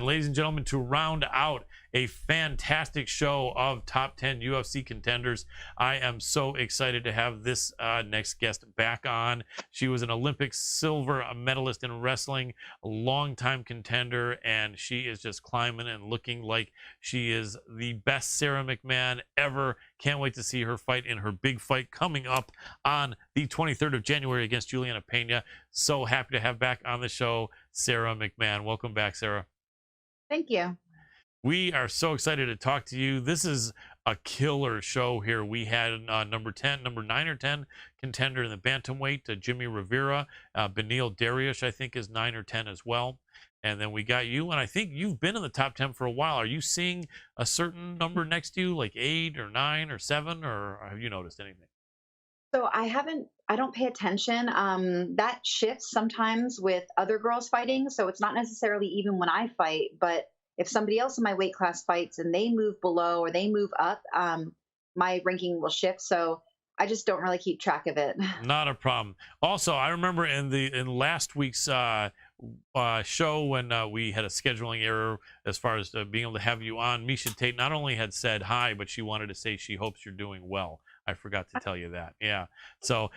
And ladies and gentlemen, to round out a fantastic show of top 10 UFC contenders, I am so excited to have this next guest back on. She was an Olympic silver medalist in wrestling, a longtime contender, and she is just climbing and looking like she is the best Sara McMann ever. Can't wait to see her fight in her big fight coming up on the 23rd of January against Juliana Pena. So happy to have back on the show Sara McMann. Welcome back, Sara. Thank you. We are so excited to talk to you. This is a killer show here. We had number 9 or 10 contender in the bantamweight, Jimmy Rivera. Beneil Dariush, I think, is 9 or 10 as well. And then we got you, and I think you've been in the top 10 for a while. Are you seeing a certain number next to you, like 8 or 9 or 7, or have you noticed anything? So I don't pay attention. That shifts sometimes with other girls fighting. So it's not necessarily even when I fight, but if somebody else in my weight class fights and they move below or they move up, my ranking will shift. So I just don't really keep track of it. Not a problem. Also, I remember in last week's show when we had a scheduling error as far as being able to have you on, Miesha Tate not only had said hi, but she wanted to say she hopes you're doing well. I forgot to tell you that. Yeah. So,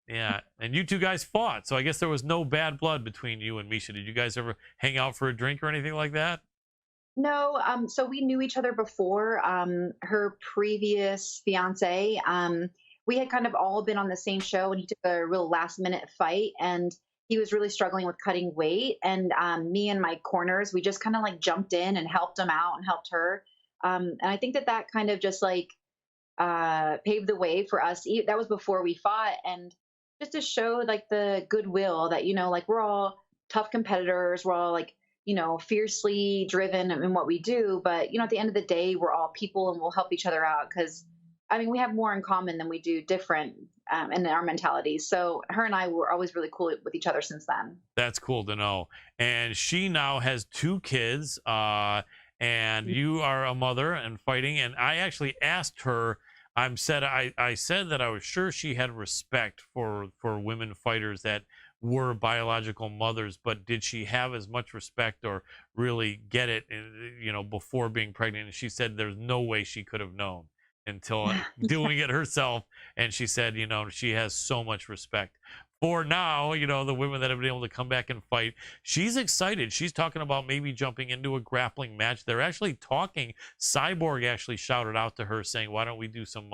yeah. And you two guys fought. So I guess there was no bad blood between you and Miesha. Did you guys ever hang out for a drink or anything like that? No, so we knew each other before. Her previous fiance, we had kind of all been on the same show, and he took a real last minute fight, and he was really struggling with cutting weight. And me and my corners, we just kind of like jumped in and helped him out and helped her. And I think that kind of just like paved the way for us. That was before we fought, and just to show like the goodwill that like we're all tough competitors. We're all like fiercely driven in what we do, but at the end of the day, we're all people, and we'll help each other out because I mean we have more in common than we do different in our mentalities. So her and I were always really cool with each other since then. That's cool to know. And she now has 2 kids, and you are a mother and fighting. And I actually asked her. I said that I was sure she had respect for women fighters that were biological mothers, but did she have as much respect or really get it, before being pregnant? And she said there's no way she could have known until doing it herself. And she said, she has so much respect for now, the women that have been able to come back and fight. She's excited. She's talking about maybe jumping into a grappling match. They're actually talking. Cyborg actually shouted out to her saying, why don't we do some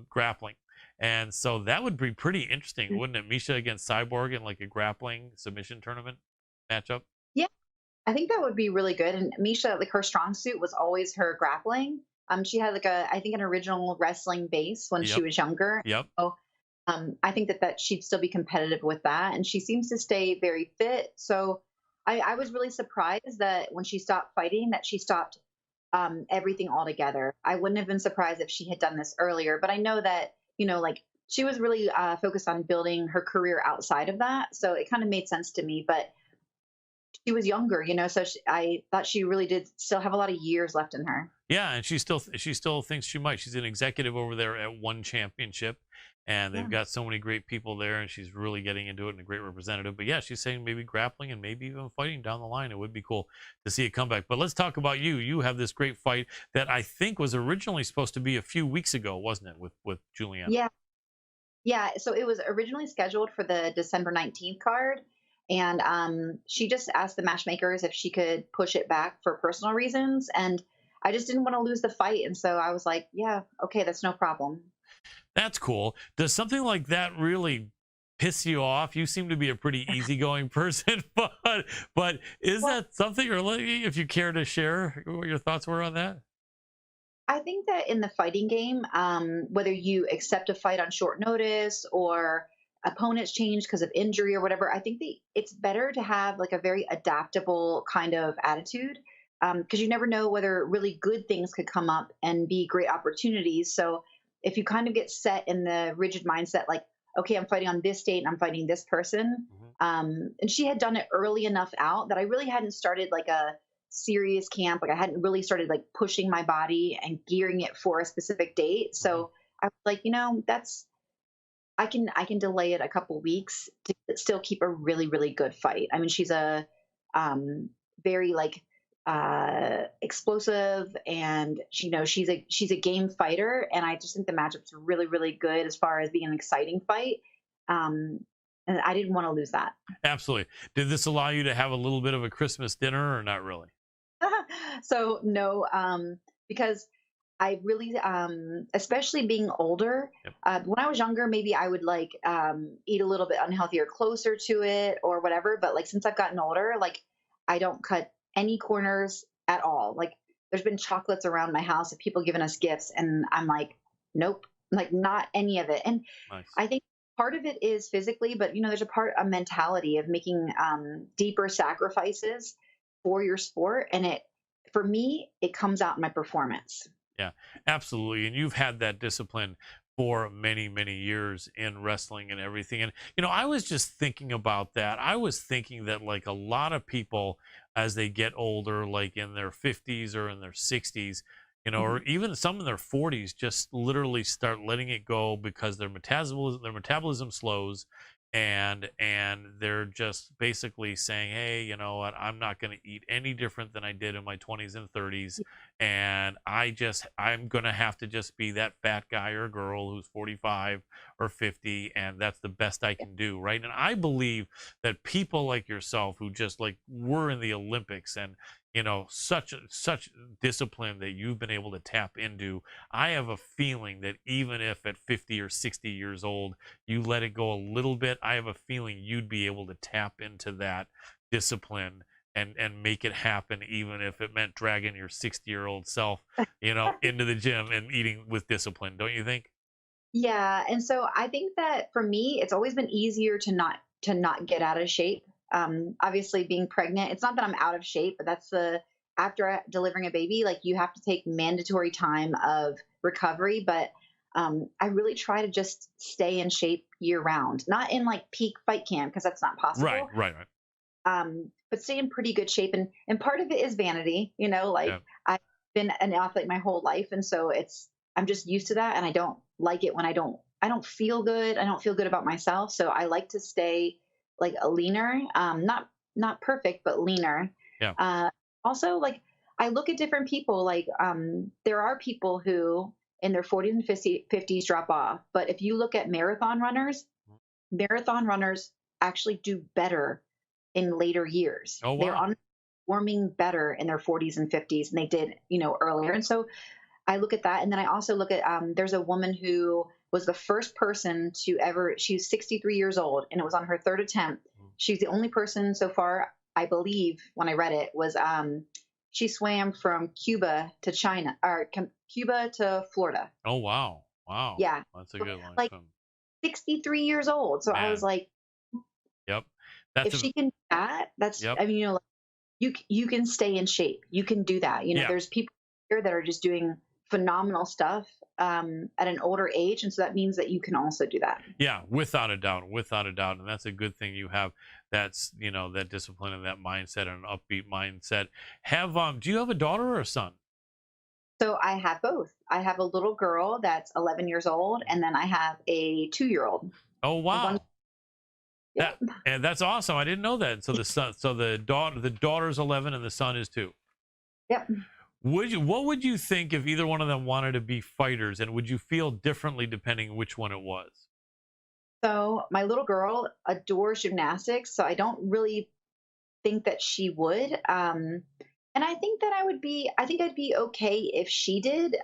grappling? And so that would be pretty interesting, wouldn't it? Miesha against Cyborg in like a grappling submission tournament matchup. Yeah, I think that would be really good. And Miesha, like her strong suit was always her grappling. She had like I think an original wrestling base when she was younger. Yep. So I think that she'd still be competitive with that. And she seems to stay very fit. So I was really surprised that when she stopped fighting, that she stopped everything altogether. I wouldn't have been surprised if she had done this earlier, but I know that, like she was really focused on building her career outside of that. So it kind of made sense to me, but she was younger, so I thought she really did still have a lot of years left in her. Yeah, and she still thinks she might. She's an executive over there at One Championship, and they've got so many great people there, and she's really getting into it and a great representative. But yeah, she's saying maybe grappling and maybe even fighting down the line. It would be cool to see a comeback. But let's talk about you. You have this great fight that I think was originally supposed to be a few weeks ago, wasn't it, with Juliana? Yeah. Yeah. So it was originally scheduled for the December 19th card. And she just asked the matchmakers if she could push it back for personal reasons. And I just didn't want to lose the fight. And so I was like, yeah, okay, that's no problem. That's cool. Does something like that really piss you off? You seem to be a pretty easygoing person, but is that something, or if you care to share what your thoughts were on that? I think that in the fighting game, whether you accept a fight on short notice or opponents change because of injury or whatever, I think it's better to have like a very adaptable kind of attitude, because you never know whether really good things could come up and be great opportunities. So if you kind of get set in the rigid mindset, like, okay, I'm fighting on this date and I'm fighting this person. And she had done it early enough out that I really hadn't started like a serious camp. Like I hadn't really started like pushing my body and gearing it for a specific date. So I was like, I can delay it a couple weeks to still keep a really, really good fight. I mean, she's a very like explosive, and she's a game fighter, and I just think the matchup's really really good as far as being an exciting fight. Um, and I didn't want to lose that. Absolutely. Did this allow you to have a little bit of a Christmas dinner or not really? So no, because I really, especially being older, Yep. when I was younger, maybe I would like eat a little bit unhealthy or closer to it or whatever. But like since I've gotten older, like I don't cut any corners at all. Like there's been chocolates around my house of people giving us gifts, and I'm like, nope, like not any of it. And Nice. I think part of it is physically, but there's a mentality of making deeper sacrifices for your sport, and for me, it comes out in my performance. Yeah, absolutely. And you've had that discipline for many, many years in wrestling and everything. And, I was just thinking about that. I was thinking that, like, a lot of people, as they get older, like in their 50s or in their 60s, or Mhm. even some in their 40s, just literally start letting it go because their metabolism slows, and they're just basically saying, hey, you know what, I'm not going to eat any different than I did in my 20s and 30s, and I'm gonna have to just be that fat guy or girl who's 45 or 50, and that's the best I can do, right? And I believe that people like yourself, who just like were in the Olympics, and such discipline that you've been able to tap into, I have a feeling that even if at 50 or 60 years old you let it go a little bit, I have a feeling you'd be able to tap into that discipline and make it happen, even if it meant dragging your 60-year-old self, into the gym and eating with discipline, don't you think? Yeah, and so I think that for me, it's always been easier to not get out of shape. Obviously, being pregnant, it's not that I'm out of shape, but that's the after delivering a baby, like you have to take mandatory time of recovery. But I really try to just stay in shape year round, not in like peak fight camp because that's not Right, possible. right, right. But stay in pretty good shape, and part of it is vanity. Like Yeah, I've been an athlete my whole life, and so I'm just used to that, and I don't like it when I don't feel good. I don't feel good about myself, so I like to stay like a leaner, not perfect, but leaner. yeah. Uh, Also, like I look at different people. Like there are people who in their 40s and 50s drop off, but if you look at marathon runners actually do better in later years. Oh, They're wow. on performing better in their 40s and 50s than they did, earlier. And so I look at that, and then I also look at there's a woman who was the first person to ever. She's 63 years old, and it was on her third attempt. Mm. She's the only person so far, I believe, when I read it, was she swam from Cuba to China, or Cuba to Florida. Oh, wow. Wow. Yeah, That's a good long like swim. 63 years old. So I was Man. like, Yep. if That's a she can do that, yep. I mean, you can stay in shape. You can do that. Yeah. There's people here that are just doing phenomenal stuff at an older age, and so that means that you can also do that. Yeah, without a doubt, without a doubt. And that's a good thing you have. That's, that discipline and that mindset and an upbeat mindset. Do you have a daughter or a son? So I have both. I have a little girl that's 11 years old, and then I have a 2-year old. Oh, One, wow. That yep, and that's awesome. I didn't know that. So the daughter's 11 and the son is 2. yep. What would you think if either one of them wanted to be fighters, and would you feel differently depending which one it was? So my little girl adores gymnastics, so I don't really think that she would. And I think that I think I'd be okay if she did,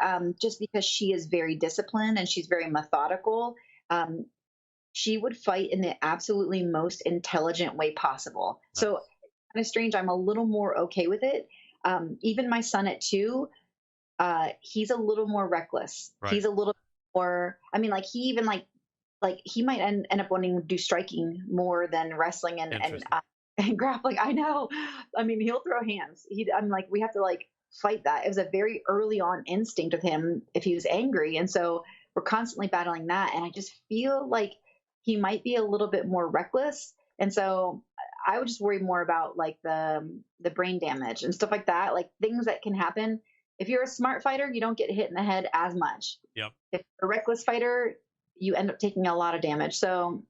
just because she is very disciplined and she's very methodical. Um, she would fight in the absolutely most intelligent way possible. So Nice. kind of strange. I'm a little more okay with it. Even my son at 2, he's a little more reckless. Right. He's a little more. I mean, like he even like he might end up wanting to do striking more than wrestling and Interesting. and grappling. I know. I mean, he'll throw hands. I'm like, we have to like fight that. It was a very early on instinct of him if he was angry, and so we're constantly battling that. And I just feel like he might be a little bit more reckless, and so I would just worry more about like the brain damage and stuff like that, like things that can happen. If you're a smart fighter, you don't get hit in the head as much. Yep. If you're a reckless fighter, you end up taking a lot of damage. So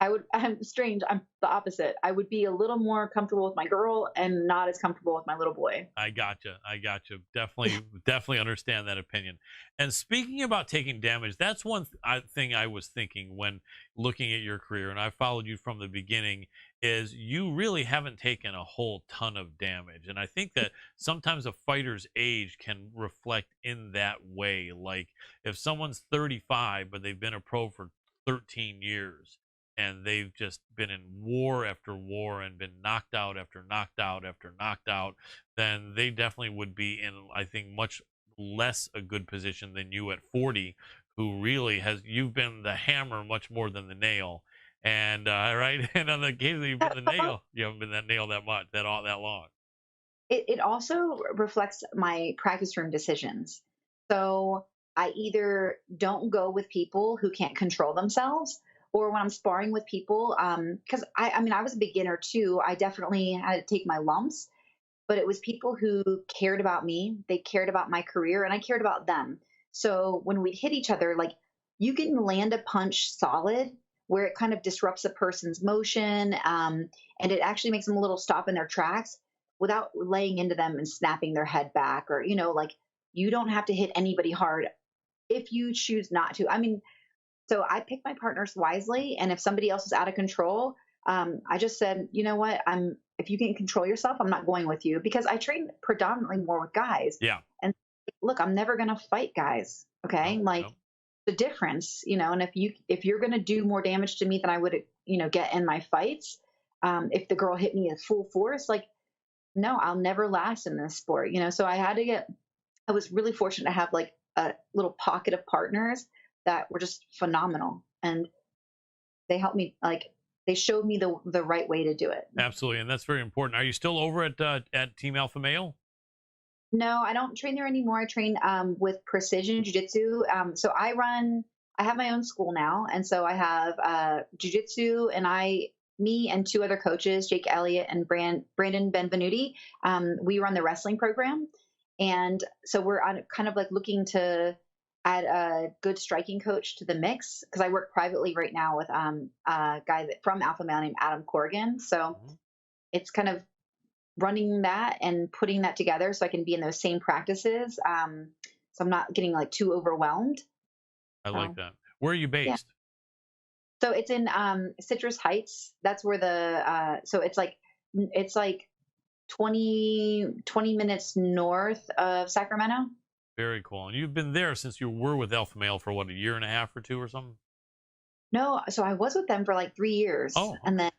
I'm strange. I'm the opposite. I would be a little more comfortable with my girl and not as comfortable with my little boy. I gotcha. I gotcha. Definitely understand that opinion. And speaking about taking damage, that's one thing I was thinking when looking at your career, and I followed you from the beginning, is you really haven't taken a whole ton of damage. And I think that sometimes a fighter's age can reflect in that way. Like if someone's 35, but they've been a pro for 13 years, and they've just been in war after war and been knocked out after knocked out after knocked out, then they definitely would be in, I think, much less a good position than you at 40, who really has, you've been the hammer much more than the nail. And right, and on the occasion you've been the nail, you haven't been that nail that much, that long. It also reflects my practice room decisions. So I either don't go with people who can't control themselves, or when I'm sparring with people, because I mean, I was a beginner too. I definitely had to take my lumps, but it was people who cared about me. They cared about my career, and I cared about them. So when we'd hit each other, like you can land a punch solid where it kind of disrupts a person's motion, and it actually makes them a little stop in their tracks without laying into them and snapping their head back, or like you don't have to hit anybody hard if you choose not to. I mean, so I pick my partners wisely, and if somebody else is out of control, I just said, you know what, if you can control yourself, I'm not going with you, because I train predominantly more with guys. Yeah. And look, I'm never going to fight guys. Okay. No, Like no. the difference, and if you're going to do more damage to me than I would, get in my fights, if the girl hit me at full force, like, no, I'll never last in this sport. So I was really fortunate to have like a little pocket of partners that were just phenomenal. And they helped me, like, they showed me the right way to do it. Absolutely, and that's very important. Are you still over at Team Alpha Male? No, I don't train there anymore. I train with Precision Jiu-Jitsu. So I have my own school now. And so I have Jiu-Jitsu, and me and two other coaches, Jake Elliott and Brandon Benvenuti, we run the wrestling program. And so we're kind of like looking to add a good striking coach to the mix, because I work privately right now with a guy from Alpha Male named Adam Corrigan. So Mhm. it's kind of running that and putting that together so I can be in those same practices. So I'm not getting like too overwhelmed. I like So that. Where are you yeah. based? So it's in Citrus Heights. That's where so it's like 20 minutes north of Sacramento. Very cool. And you've been there since you were with Alpha Male for what, a year and a half or two or something? No, so I was with them for like 3 years, Oh, and okay. then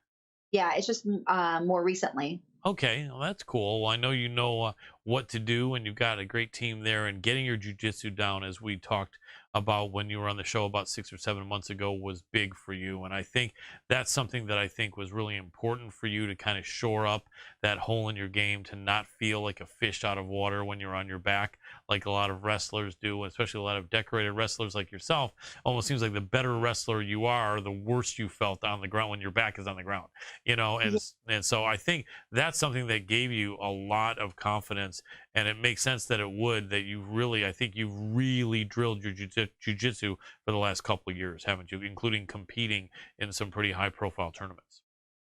yeah, it's just more recently. Okay, well, that's cool. Well, I know you know what to do, and you've got a great team there. And getting your jujitsu down, as we talked about when you were on the show about 6 or 7 months ago, was big for you. And I think that's something that I think was really important for you to kind of shore up that hole in your game, to not feel like a fish out of water when you're on your back, like a lot of wrestlers do, especially a lot of decorated wrestlers like yourself. Almost seems like the better wrestler you are, the worse you felt on the ground when your back is on the ground. Yeah. And so I think that's something that gave you a lot of confidence, and it makes sense that it would, that you really, I think you've really drilled your jujitsu for the last couple of years, haven't you, including competing in some pretty high profile tournaments.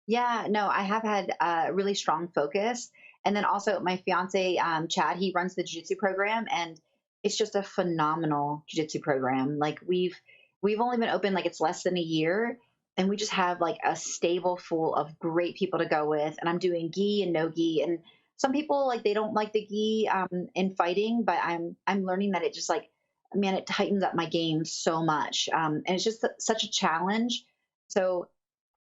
Yeah, no, I have had a really strong focus. And then also my fiance, Chad, he runs the jiu-jitsu program, and it's just a phenomenal jiu-jitsu program. Like we've only been open, like, it's less than a year, and we just have like a stable full of great people to go with. And I'm doing gi and no gi. And some people, like, they don't like the gi in fighting, but I'm learning that it just, like, man, it tightens up my game so much. And it's just such a challenge. So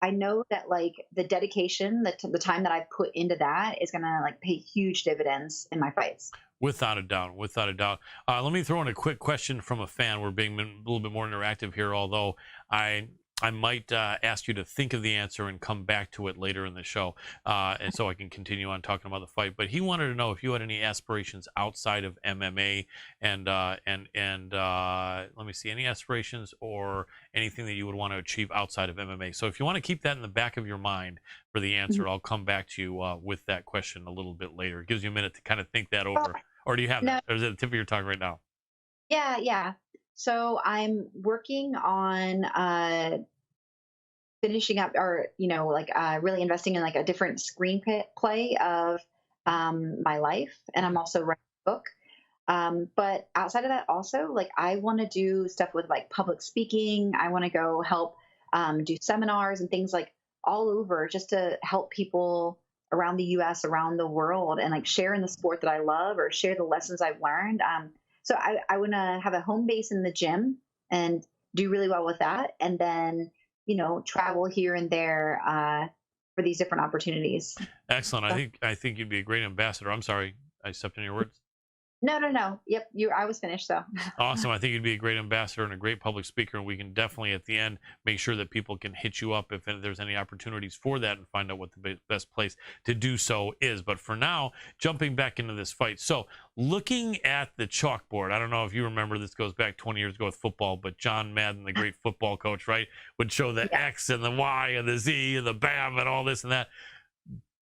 I know that, like, the dedication, the time that I put into that is gonna, like, pay huge dividends in my fights. Without a doubt, without a doubt. Let me throw in a quick question from a fan. We're being a little bit more interactive here, although I I might ask you to think of the answer and come back to it later in the show, and so I can continue on talking about the fight. But he wanted to know if you had any aspirations outside of MMA, and let me see, any aspirations or anything that you would want to achieve outside of MMA. So if you want to keep that in the back of your mind for the Mhm. answer, I'll come back to you with that question a little bit later. It gives you a minute to kind of think that Well, over. Or do you have no, that? Or is it the tip of your tongue right now? yeah, yeah. So I'm working on finishing up, or like really investing in like a different screenplay of my life, and I'm also writing a book. But outside of that, also, like, I want to do stuff with like public speaking. I want to go help do seminars and things like all over, just to help people around the US, around the world, and like share in the sport that I love, or share the lessons I've learned. So I want to have a home base in the gym and do really well with that. And then, travel here and there for these different opportunities. Excellent. I think you'd be a great ambassador. I'm sorry, I stepped in your words. No, no, no. Yep. I was finished. So Awesome. I think you'd be a great ambassador and a great public speaker. And we can definitely, at the end, make sure that people can hit you up if there's any opportunities for that, and find out what the best place to do so is. But for now, jumping back into this fight. So, looking at the chalkboard, I don't know if you remember, this goes back 20 years ago with football, but John Madden, the great football coach, right, would show the yeah. X and the Y and the Z and the BAM and all this and that.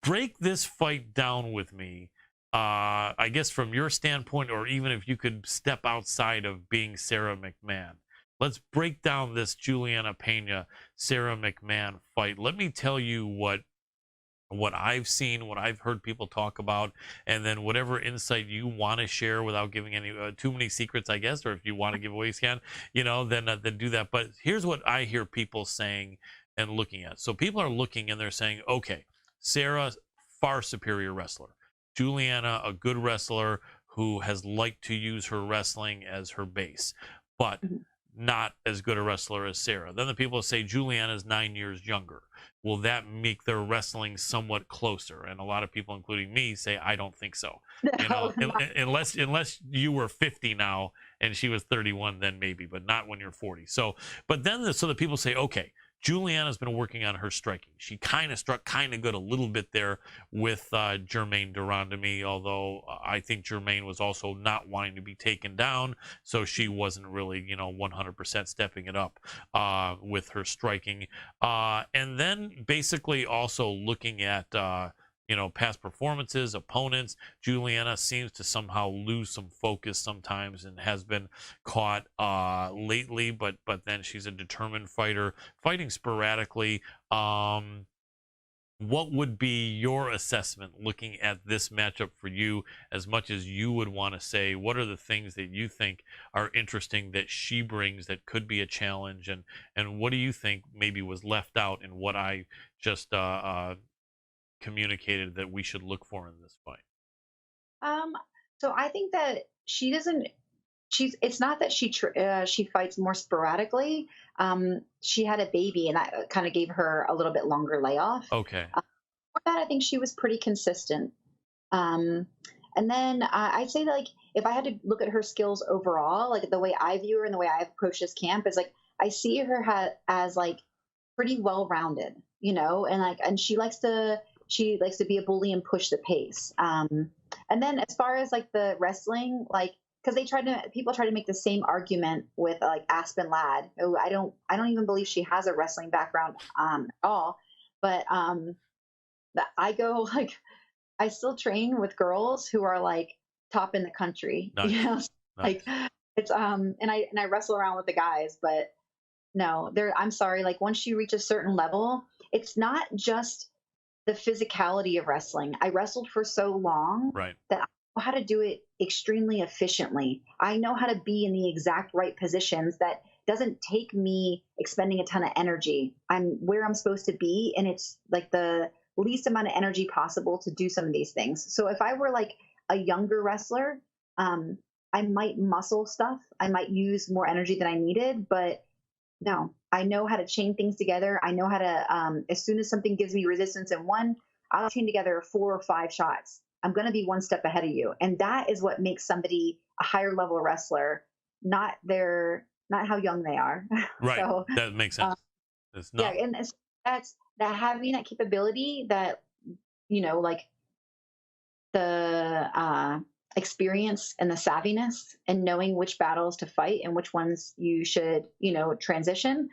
Break this fight down with me. I guess from your standpoint, or even if you could step outside of being Sara McMann, let's break down this Juliana Pena Sara McMann fight. Let me tell you what I've seen, what I've heard people talk about, and then whatever insight you want to share without giving any too many secrets, I guess, or if you want to give away, can, then do that. But here's what I hear people saying and looking at. So people are looking and they're saying, okay, Sara, far superior wrestler. Juliana, a good wrestler who has liked to use her wrestling as her base, but not as good a wrestler as Sara. Then the people say Juliana is 9 years younger. Will that make their wrestling somewhat closer? And a lot of people, including me, say I don't think so. Unless you were 50 now and she was 31, then maybe, but not when you're 40. So the people say, okay, Juliana's been working on her striking. She kind of struck kind of good a little bit there with Germaine Durand to me, although I think Germaine was also not wanting to be taken down, so she wasn't really, 100% stepping it up with her striking. And then basically also looking at past performances, opponents. Juliana seems to somehow lose some focus sometimes and has been caught lately, but then she's a determined fighter, fighting sporadically. What would be your assessment looking at this matchup for you, as much as you would want to say, what are the things that you think are interesting that she brings that could be a challenge, and what do you think maybe was left out in what I just communicated that we should look for in this fight? Um, so I think that she doesn't. It's not that she fights more sporadically. She had a baby, and that kind of gave her a little bit longer layoff. Okay. For that, I think she was pretty consistent. Um, and then I'd say, like, if I had to look at her skills overall, like the way I view her and the way I've approached this camp is like I see her as like pretty well rounded, and like, and she likes to be a bully and push the pace. And then as far as like the wrestling, like, because people try to make the same argument with like Aspen Ladd, who I don't even believe she has a wrestling background at all. But I go like, I still train with girls who are like top in the country, Nice. Nice. like it's and I wrestle around with the guys, but no, I'm sorry, like once you reach a certain level, it's not just the physicality of wrestling. I wrestled for so long Right. that I know how to do it extremely efficiently. I know how to be in the exact right positions that doesn't take me expending a ton of energy. I'm where I'm supposed to be, and it's like the least amount of energy possible to do some of these things. So if I were like a younger wrestler, I might muscle stuff. I might use more energy than I needed, but no, I know how to chain things together. I know how to, as soon as something gives me resistance in one, I'll chain together 4 or 5 shots. I'm going to be one step ahead of you. And that is what makes somebody a higher level wrestler, not how young they are. Right. So, that makes sense. It's not. yeah. And that's that having that capability that, like the, experience and the savviness and knowing which battles to fight and which ones you should, transition,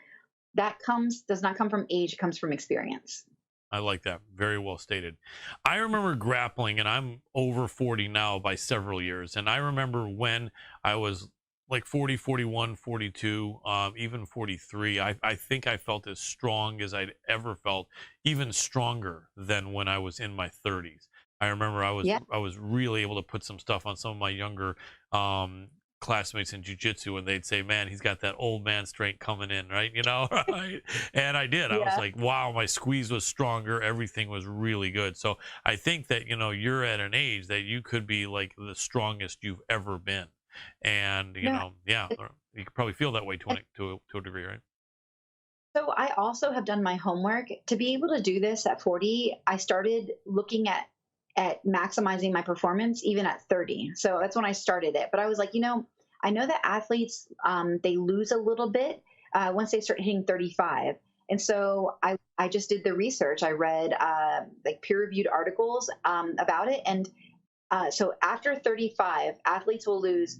does not come from age, it comes from experience. I like that. Very well stated. I remember grappling, and I'm over 40 now by several years. And I remember when I was like 40, 41, 42, even 43. I think I felt as strong as I'd ever felt, even stronger than when I was in my 30s. I remember Yeah. I was really able to put some stuff on some of my younger um, classmates in jujitsu, and they'd say, "Man, he's got that old man strength coming in, right?" You know, right? And I did. I was Yeah. like, "Wow, my squeeze was stronger. Everything was really good." So I think that you're at an age that you could be like the strongest you've ever been, and No. yeah, you could probably feel that way to to a degree, right? So I also have done my homework. To be able to do this at 40, I started looking at maximizing my performance even at 30. So that's when I started it. But I was like, I know that athletes they lose a little bit once they start hitting 35. And so I just did the research. I read like peer-reviewed articles about it, and so after 35, athletes will lose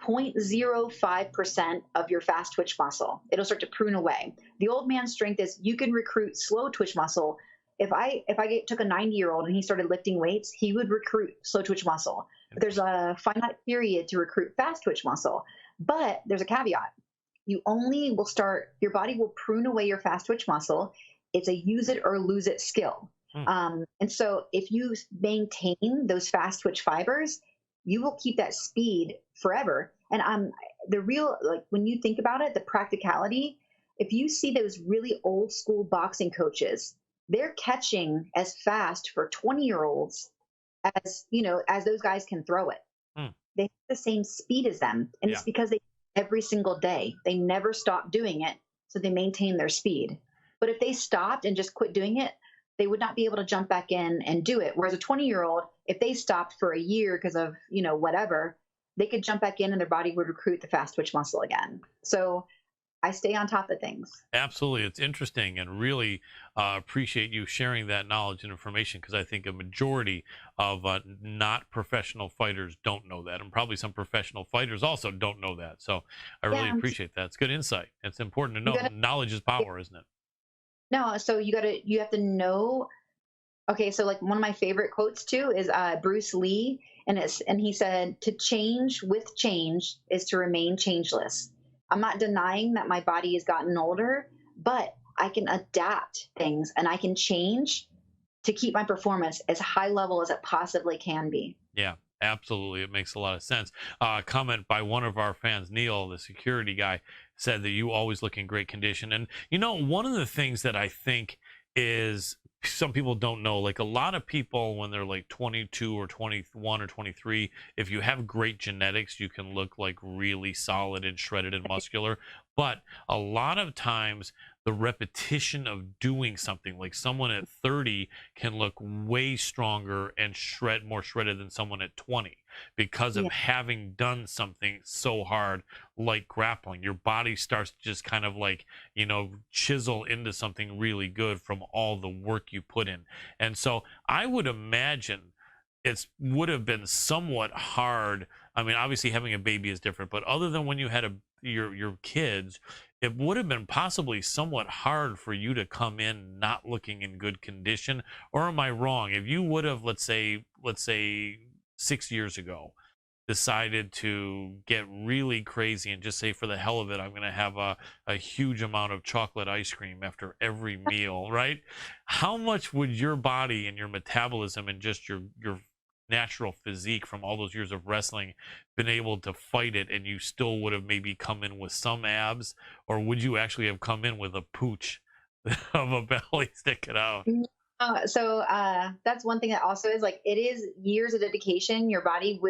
0.05% of your fast twitch muscle. It'll start to prune away. The old man strength is you can recruit slow twitch muscle. If I took a 90-year-old and he started lifting weights, he would recruit slow twitch muscle. But there's a finite period to recruit fast twitch muscle. But there's a caveat. You only will start, your body will prune away your fast twitch muscle. It's a use it or lose it skill. Hmm. And so if you maintain those fast twitch fibers, you will keep that speed forever. And the real, like when you think about it, the practicality, if you see those really old school boxing coaches, they're catching as fast for 20-year-olds as those guys can throw it. Hmm. They have the same speed as them. And Yeah. it's because they every single day. They never stop doing it. So they maintain their speed. But if they stopped and just quit doing it, they would not be able to jump back in and do it. Whereas a 20-year-old, if they stopped for a year because of, whatever, they could jump back in and their body would recruit the fast twitch muscle again. So I stay on top of things. Absolutely. It's interesting, and really appreciate you sharing that knowledge and information, because I think a majority of not professional fighters don't know that. And probably some professional fighters also don't know that. So I really Yeah. appreciate that. It's good insight. It's important to You know. gotta, Knowledge is power, isn't it? no, so you have to know. Okay, so like one of my favorite quotes too is Bruce Lee, and he said, "To change with change is to remain changeless." I'm not denying that my body has gotten older, but I can adapt things and I can change to keep my performance as high level as it possibly can be. Yeah, absolutely. It makes a lot of sense. Comment by one of our fans, Neil, the security guy, said that you always look in great condition. And, one of the things that I think is some people don't know, like a lot of people, when they're like 22 or 21 or 23, if you have great genetics, you can look like really solid and shredded and muscular. But a lot of times, the repetition of doing something, like someone at 30 can look way stronger and more shredded than someone at 20, because of Yeah. having done something so hard like grappling. Your body starts to just kind of like, chisel into something really good from all the work you put in. And so I would imagine it would have been somewhat hard. I mean, obviously having a baby is different, but other than when you had your kids, it would have been possibly somewhat hard for you to come in not looking in good condition. Or am I wrong? If you would have, let's say 6 years ago, decided to get really crazy and just say, for the hell of it, I'm going to have a huge amount of chocolate ice cream after every meal, right? How much would your body and your metabolism and just your natural physique from all those years of wrestling been able to fight it, and you still would have maybe come in with some abs, or would you actually have come in with a pooch of a belly sticking out? That's one thing that also is like it is years of dedication. Your body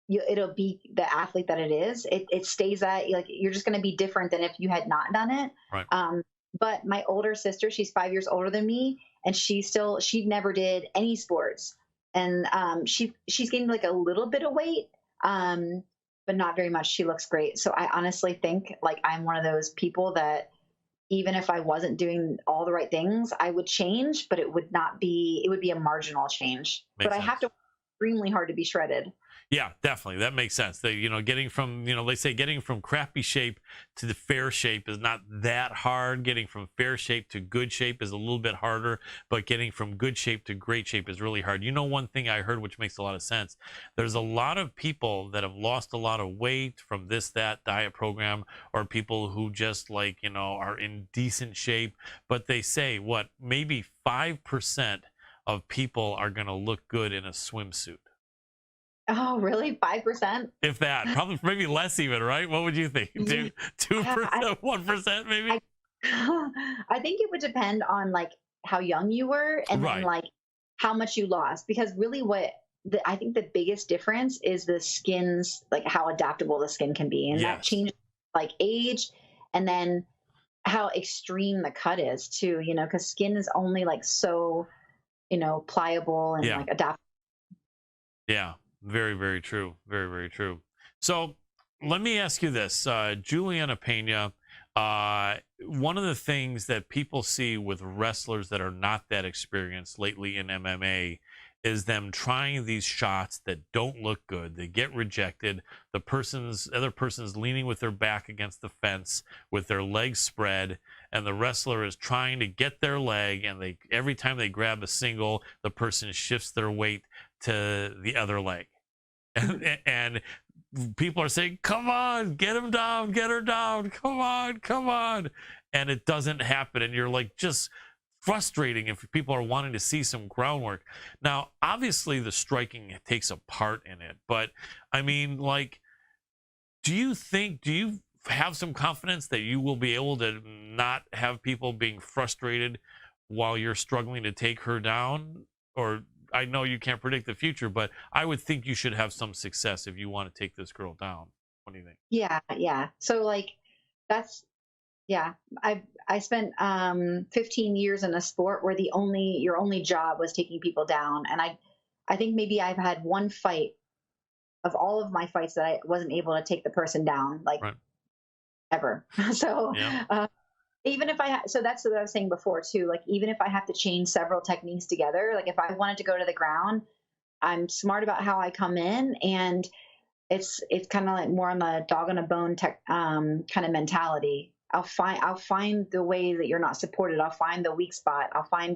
it'll be the athlete that it is. It stays that like you're just going to be different than if you had not done it. Right. But my older sister, she's 5 years older than me, and she never did any sports, and she's gained like a little bit of weight, but not very much. She looks great. So I honestly think like I'm one of those people that even if I wasn't doing all the right things, I would change, but it would be a marginal change. But Makes I have sense. to extremely hard to be shredded. Yeah, definitely. That makes sense. They, getting from, they say getting from crappy shape to the fair shape is not that hard. Getting from fair shape to good shape is a little bit harder, but getting from good shape to great shape is really hard. One thing I heard, which makes a lot of sense, there's a lot of people that have lost a lot of weight from that diet program, or people who just are in decent shape, but they say what, maybe 5% of people are going to look good in a swimsuit. Oh, really? 5%? If that, probably maybe less even, right? What would you think? Yeah, I, 2%, 1% maybe? I, I think it would depend on like how young you were and then Right. like how much you lost. Because really, I think the biggest difference is the skin's like how adaptable the skin can be, and that Yes. changes like age, and then how extreme the cut is too. Because skin is only like so pliable and Yeah. like adaptable. Yeah. Very, very true. Very, very true. So let me ask you this, Juliana Pena. One of the things that people see with wrestlers that are not that experienced lately in MMA is them trying these shots that don't look good. They get rejected. Other person's leaning with their back against the fence with their legs spread, and the wrestler is trying to get their leg, and every time they grab a single, the person shifts their weight to the other leg. And people are saying, come on, get him down, get her down, come on, come on. And it doesn't happen. And you're like, just frustrating if people are wanting to see some groundwork. Now, obviously, the striking takes a part in it. But I mean, do you have some confidence that you will be able to not have people being frustrated while you're struggling to take her down? Or I know you can't predict the future, but I would think you should have some success if you want to take this girl down. What do you think? Yeah, yeah. So like that's yeah. I spent 15 years in a sport where your only job was taking people down, and I think maybe I've had one fight of all of my fights that I wasn't able to take the person down like Right. ever. So Yeah. even if so that's what I was saying before too. Like even if I have to chain several techniques together, like if I wanted to go to the ground, I'm smart about how I come in, and it's kind of like more on the dog on a bone kind of mentality. I'll find the way that you're not supported. I'll find the weak spot. I'll find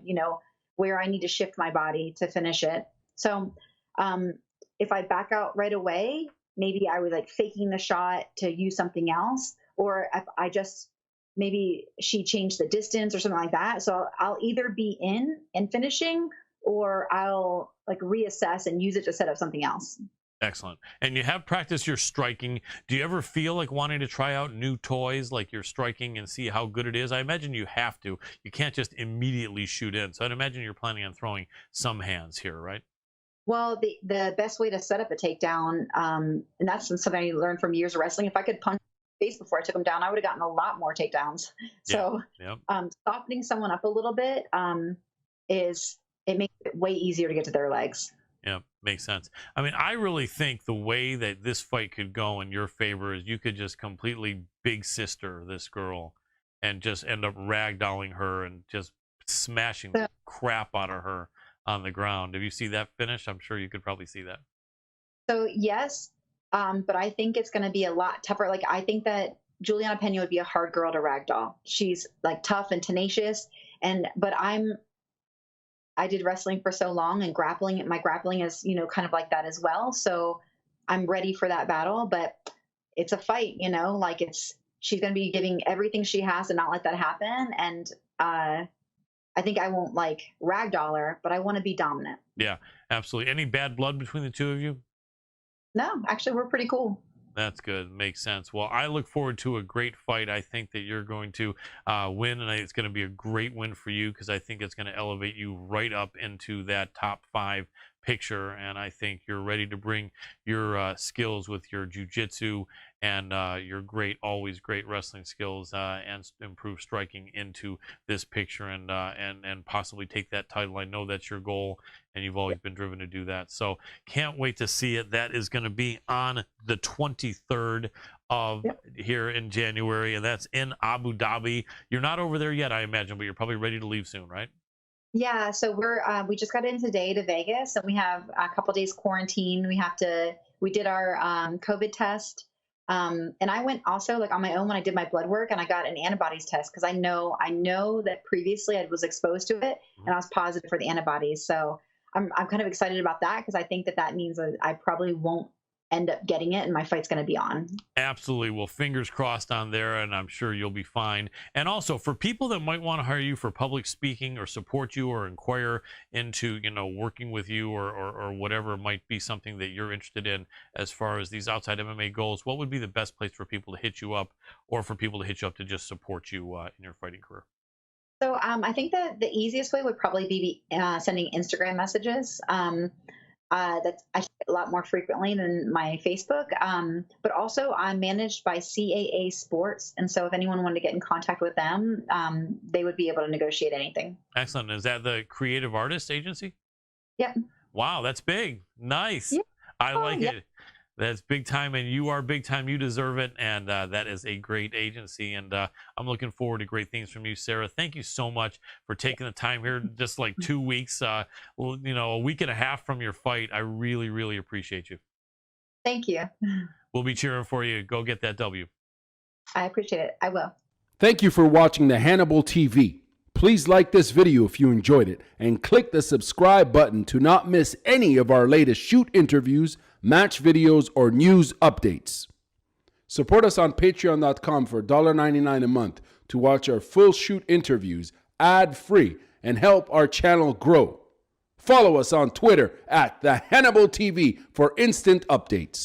where I need to shift my body to finish it. So um, if I back out right away, maybe I was like faking the shot to use something else, or if I just maybe she changed the distance or something like that. So I'll either be in and finishing, or I'll like reassess and use it to set up something else. Excellent. And you have practiced your striking. Do you ever feel like wanting to try out new toys, like your striking, and see how good it is? I imagine you have to. You can't just immediately shoot in. So I'd imagine you're planning on throwing some hands here, right? Well, the best way to set up a takedown, and that's something I learned from years of wrestling. If I could punch the face before I took them down, I would have gotten a lot more takedowns. Yeah. So, Yeah. softening someone up a little bit is it makes it way easier to get to their legs. Yeah, makes sense. I mean, I really think the way that this fight could go in your favor is you could just completely big sister this girl and just end up ragdolling her and just smashing So, the crap out of her on the ground. If you see that finish, I'm sure you could probably see that. so yes, but I think it's going to be a lot tougher. Like I think that Juliana Pena would be a hard girl to ragdoll. She's like tough and tenacious, but I did wrestling for so long, and my grappling is, kind of like that as well. So I'm ready for that battle, but it's a fight, like she's going to be giving everything she has to not let that happen. And, I think I won't like ragdoll her, but I want to be dominant. Yeah, absolutely. Any bad blood between the two of you? No, actually we're pretty cool. That's good. Makes sense. Well, I look forward to a great fight. I think that you're going to win, and it's going to be a great win for you because I think it's going to elevate you right up into that top 5 picture. And I think you're ready to bring your skills with your jujitsu and your always great wrestling skills and improve striking into this picture and possibly take that title. I know that's your goal, and you've always been driven to do that. So can't wait to see it. That is going to be on the 23rd of here in January, and that's in Abu Dhabi. You're not over there yet, I imagine, but you're probably ready to leave soon, right? Yeah, so we just got in today to Vegas, and we have a couple days quarantine. We did our COVID test, and I went also like on my own when I did my blood work, and I got an antibodies test because I know that previously I was exposed to it, Mhm. and I was positive for the antibodies. So I'm kind of excited about that because I think that that means that I probably won't end up getting it, and my fight's going to be on. Absolutely. Well, fingers crossed on there, and I'm sure you'll be fine. And also, for people that might want to hire you for public speaking or support you or inquire into, working with you or whatever might be something that you're interested in as far as these outside MMA goals, what would be the best place for people to hit you up or for people to hit you up to just support you in your fighting career? So I think that the easiest way would probably be sending Instagram messages. That I check a lot more frequently than my Facebook. But also, I'm managed by CAA Sports, and so if anyone wanted to get in contact with them, they would be able to negotiate anything. Excellent. Is that the Creative Artist Agency? Yep. Wow, that's big. Nice. Yeah. I Oh, like yeah. it. That's big time, and you are big time. You deserve it, and that is a great agency. And I'm looking forward to great things from you, Sarah. Thank you so much for taking the time here. Just like 2 weeks, a week and a half from your fight. I really, really appreciate you. Thank you. We'll be cheering for you. Go get that W. I appreciate it. I will. Thank you for watching the Hannibal TV. Please like this video if you enjoyed it and click the subscribe button to not miss any of our latest shoot interviews, match videos, or news updates. Support us on patreon.com for $1.99 a month to watch our full shoot interviews ad-free and help our channel grow. Follow us on Twitter at the Hannibal TV for instant updates.